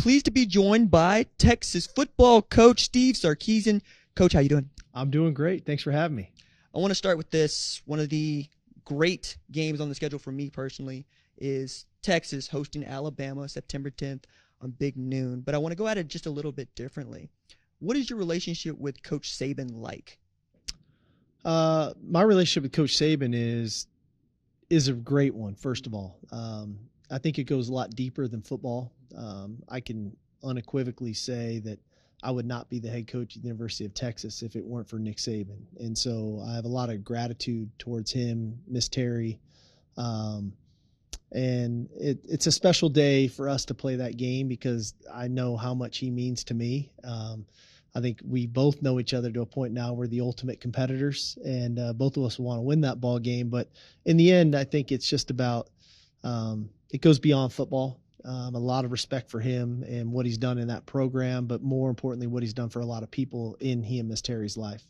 pleased to be joined by Texas football coach Steve Sarkisian. Coach, how you doing? I'm doing great. Thanks for having me. I want to start with this. One of the great games on the schedule for me personally is Texas hosting Alabama September 10th on Big Noon. But I want to go at it just a little bit differently. What is your relationship with Coach Saban like? My relationship with Coach Saban is a great one, first of all. I think it goes a lot deeper than football. I can unequivocally say that I would not be the head coach at the University of Texas if it weren't for Nick Saban. And so I have a lot of gratitude towards him, Miss Terry. And it's a special day for us to play that game because I know how much he means to me. I think we both know each other to a point now where the ultimate competitors, and both of us want to win that ball game. But in the end, I think it's just about it goes beyond football. A lot of respect for him and what he's done in that program, but more importantly, what he's done for a lot of people in he and Miss Terry's life.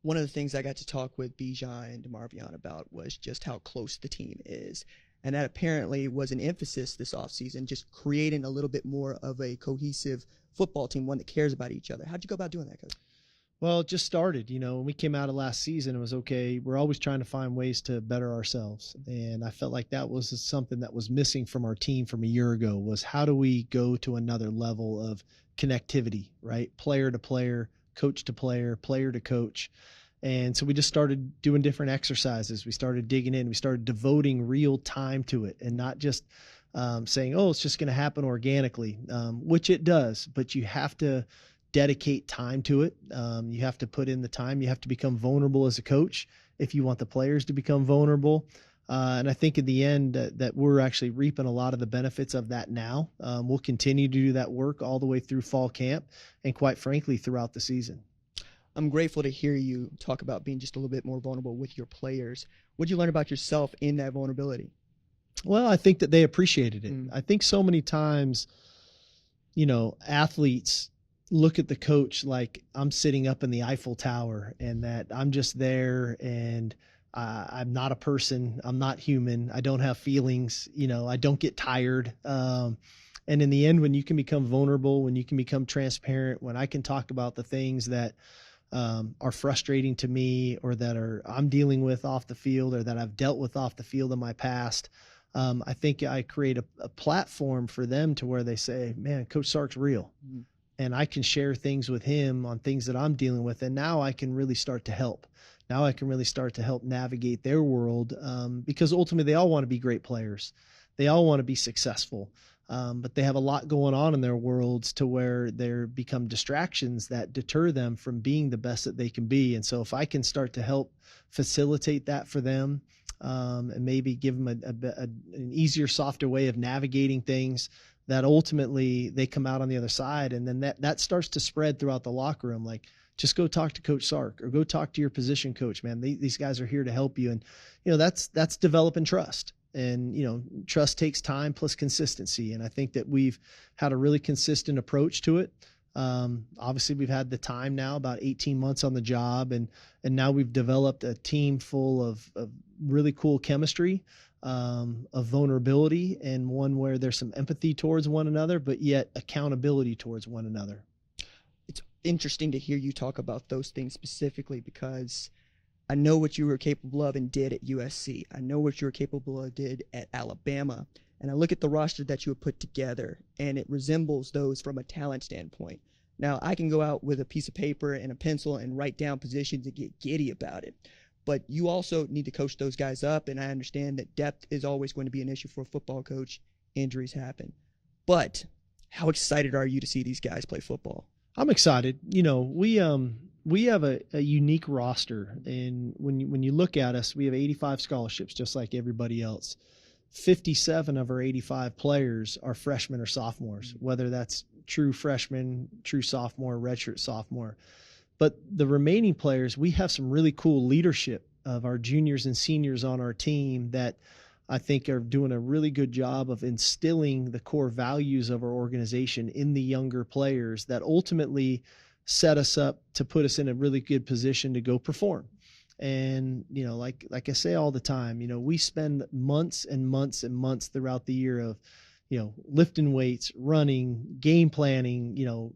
One of the things I got to talk with Bijan and DeMarvion about was just how close the team is. And that apparently was an emphasis this offseason, just creating a little bit more of a cohesive football team, one that cares about each other. How'd you go about doing that, Coach? Well, it just started. When we came out of last season, it was okay. We're always trying to find ways to better ourselves. And I felt like that was something that was missing from our team from a year ago was how do we go to another level of connectivity, right? Player to player, coach to player, player to coach. And so we just started doing different exercises. We started digging in. We started devoting real time to it and not just saying, oh, it's just going to happen organically, which it does. But you have to dedicate time to it. You have to put in the time. You have to become vulnerable as a coach if you want the players to become vulnerable. And I think in the end that we're actually reaping a lot of the benefits of that now. We'll continue to do that work all the way through fall camp and quite frankly throughout the season. I'm grateful to hear you talk about being just a little bit more vulnerable with your players. What did you learn about yourself in that vulnerability? Well, I think that they appreciated it. I think so many times, athletes look at the coach like I'm sitting up in the Eiffel Tower and that I'm just there and I'm not a person. I'm not human. I don't have feelings. I don't get tired. And in the end, when you can become vulnerable, when you can become transparent, when I can talk about the things that are frustrating to me or that I'm dealing with off the field or that I've dealt with off the field in my past, I think I create a platform for them to where they say, man, Coach Sark's real. And I can share things with him on things that I'm dealing with. And now I can really start to help. Now I can really start to help navigate their world because ultimately they all want to be great players. They all want to be successful. But they have a lot going on in their worlds to where they become distractions that deter them from being the best that they can be. And so if I can start to help facilitate that for them and maybe give them an easier, softer way of navigating things, that ultimately they come out on the other side. And then that starts to spread throughout the locker room. Like, just go talk to Coach Sark or go talk to your position coach, man. These guys are here to help you. And, that's developing trust. And, trust takes time plus consistency. And I think that we've had a really consistent approach to it. Obviously we've had the time now, about 18 months on the job. And now we've developed a team full of really cool chemistry, of vulnerability, and one where there's some empathy towards one another, but yet accountability towards one another. It's interesting to hear you talk about those things specifically because I know what you were capable of and did at USC. I know what you were capable of did at Alabama. And I look at the roster that you have put together, and it resembles those from a talent standpoint. Now, I can go out with a piece of paper and a pencil and write down positions and get giddy about it. But you also need to coach those guys up, and I understand that depth is always going to be an issue for a football coach. Injuries happen. But how excited are you to see these guys play football? I'm excited. We have a unique roster, and when you look at us, we have 85 scholarships, just like everybody else. 57 of our 85 players are freshmen or sophomores, whether that's true freshman, true sophomore, redshirt sophomore. But the remaining players, we have some really cool leadership of our juniors and seniors on our team that I think are doing a really good job of instilling the core values of our organization in the younger players that ultimately set us up to put us in a really good position to go perform. And, like I say all the time, we spend months and months and months throughout the year of lifting weights, running, game planning,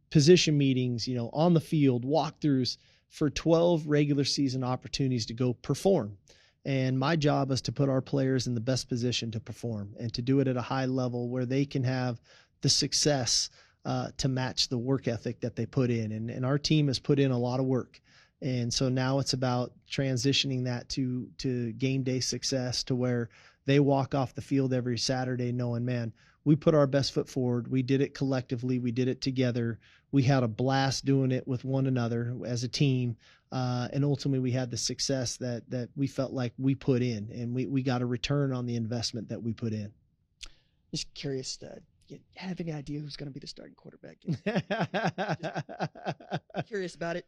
position meetings, on the field, walkthroughs, for 12 regular season opportunities to go perform. And my job is to put our players in the best position to perform and to do it at a high level where they can have the success to match the work ethic that they put in. And our team has put in a lot of work. And so now it's about transitioning that to game day success, to where they walk off the field every Saturday knowing, man, we put our best foot forward. We did it collectively. We did it together. We had a blast doing it with one another as a team. And ultimately we had the success that we felt like we put in, and we got a return on the investment that we put in. Just curious, you have any idea who's going to be the starting quarterback? Just curious about it.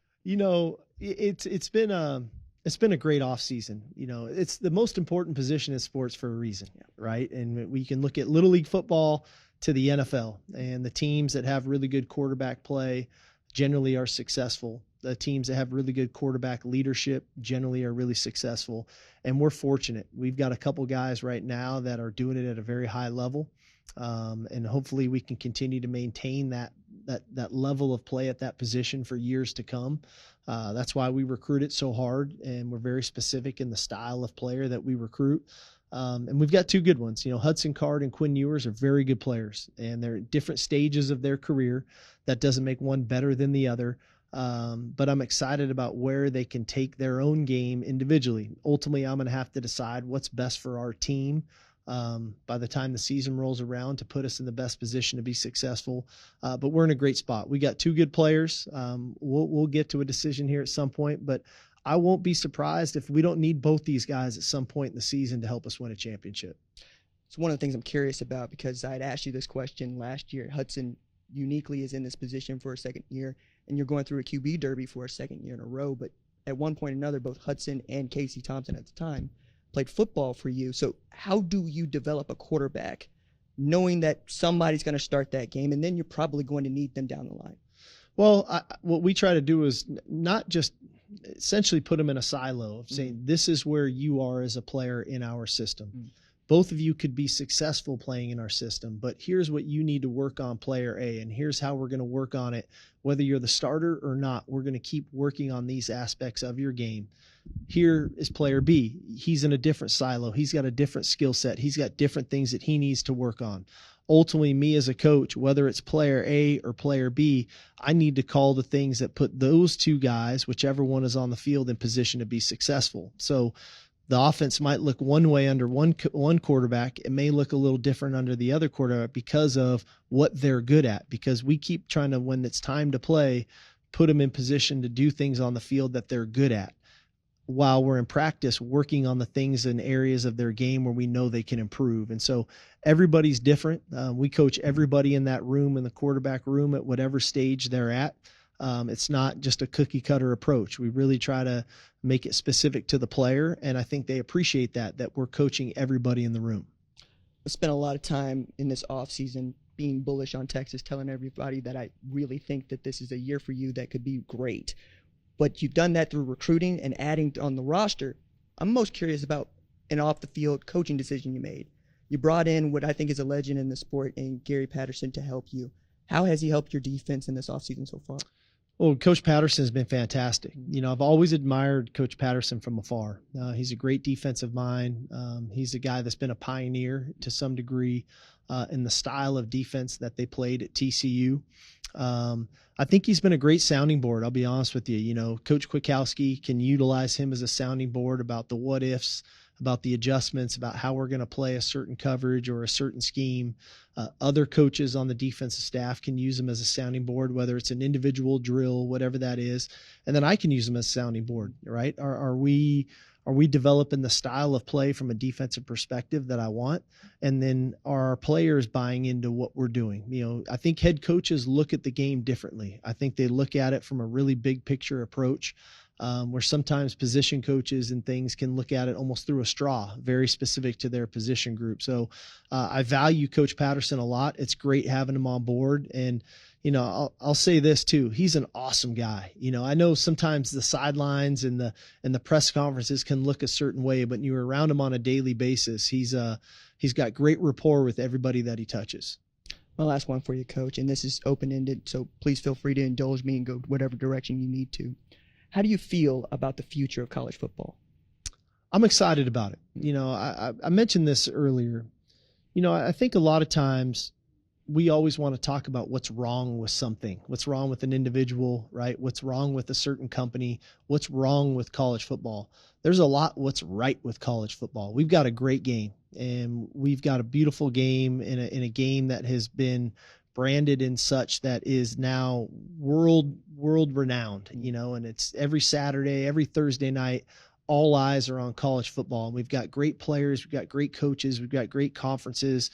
It's been a great off season. It's the most important position in sports for a reason, right? And we can look at Little League football to the NFL, and the teams that have really good quarterback play generally are successful. The teams that have really good quarterback leadership generally are really successful. And we're fortunate. We've got a couple guys right now that are doing it at a very high level. And hopefully we can continue to maintain that level of play at that position for years to come. That's why we recruit it so hard, and we're very specific in the style of player that we recruit. And we've got two good ones. Hudson Card and Quinn Ewers are very good players, and they're at different stages of their career. That doesn't make one better than the other. But I'm excited about where they can take their own game individually. Ultimately, I'm going to have to decide what's best for our team by the time the season rolls around to put us in the best position to be successful. But we're in a great spot. We got two good players. We'll get to a decision here at some point, but I won't be surprised if we don't need both these guys at some point in the season to help us win a championship. It's one of the things I'm curious about, because I'd asked you this question last year. Hudson uniquely is in this position for a second year, and you're going through a QB derby for a second year in a row. But at one point or another, both Hudson and Casey Thompson at the time played football for you. So how do you develop a quarterback knowing that somebody's going to start that game, and then you're probably going to need them down the line? Well, what we try to do is not just essentially put them in a silo of saying, this is where you are as a player in our system. Both of you could be successful playing in our system, but here's what you need to work on, player A, and here's how we're going to work on it. Whether you're the starter or not, we're going to keep working on these aspects of your game. Here is player B. He's in a different silo. He's got a different skill set. He's got different things that he needs to work on. Ultimately, me as a coach, whether it's player A or player B, I need to call the things that put those two guys, whichever one is on the field, in position to be successful. So the offense might look one way under one quarterback. It may look a little different under the other quarterback because of what they're good at, because we keep trying to, when it's time to play, put them in position to do things on the field that they're good at, while we're in practice working on the things and areas of their game where we know they can improve. And so everybody's different. We coach everybody in that room, in the quarterback room, at whatever stage they're at. It's not just a cookie cutter approach. We really try to make it specific to the player. And I think they appreciate that we're coaching everybody in the room. I spent a lot of time in this offseason being bullish on Texas, telling everybody that I really think that this is a year for you that could be great. But you've done that through recruiting and adding on the roster. I'm most curious about an off-the-field coaching decision you made. You brought in what I think is a legend in the sport in Gary Patterson to help you. How has he helped your defense in this offseason so far? Well, Coach Patterson has been fantastic. I've always admired Coach Patterson from afar. He's a great defensive mind. He's a guy that's been a pioneer to some degree in the style of defense that they played at TCU. I think he's been a great sounding board. I'll be honest with you. Coach Kwiatkowski can utilize him as a sounding board about the what ifs, about the adjustments, about how we're going to play a certain coverage or a certain scheme. Other coaches on the defensive staff can use them as a sounding board, whether it's an individual drill, whatever that is. And then I can use them as a sounding board, right? Are we developing the style of play from a defensive perspective that I want? And then are our players buying into what we're doing? I think head coaches look at the game differently. I think they look at it from a really big picture approach, where sometimes position coaches and things can look at it almost through a straw, very specific to their position group. So I value Coach Patterson a lot. It's great having him on board. And I'll say this too. He's an awesome guy. I know sometimes the sidelines and the press conferences can look a certain way, but you're around him on a daily basis. He's He's got great rapport with everybody that he touches. My last one for you, Coach, and this is open-ended, so please feel free to indulge me and go whatever direction you need to. How do you feel about the future of college football? I'm excited about it. I mentioned this earlier. I think a lot of times we always want to talk about what's wrong with something, what's wrong with an individual, right? What's wrong with a certain company, what's wrong with college football. There's a lot what's right with college football. We've got a great game, and we've got a beautiful game in a game that has been branded in such that is now world renowned, and it's every Saturday, every Thursday night, all eyes are on college football. And we've got great players, we've got great coaches, we've got great conferences.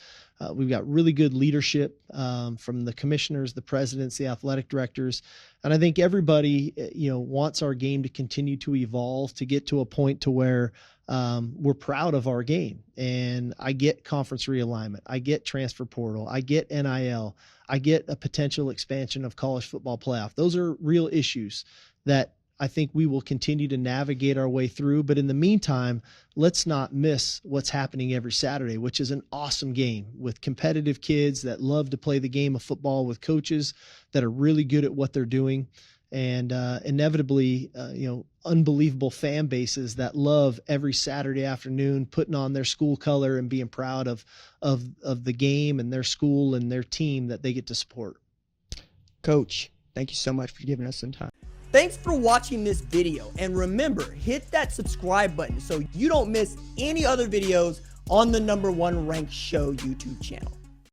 We've got really good leadership from the commissioners, the presidents, the athletic directors. And I think everybody, wants our game to continue to evolve, to get to a point to where we're proud of our game. And I get conference realignment. I get transfer portal. I get NIL. I get a potential expansion of college football playoff. Those are real issues that I think we will continue to navigate our way through. But in the meantime, let's not miss what's happening every Saturday, which is an awesome game with competitive kids that love to play the game of football, with coaches that are really good at what they're doing, and inevitably, unbelievable fan bases that love every Saturday afternoon putting on their school color and being proud of the game and their school and their team that they get to support. Coach, thank you so much for giving us some time. Thanks for watching this video, and remember, hit that subscribe button so you don't miss any other videos on the #1 ranked show YouTube channel.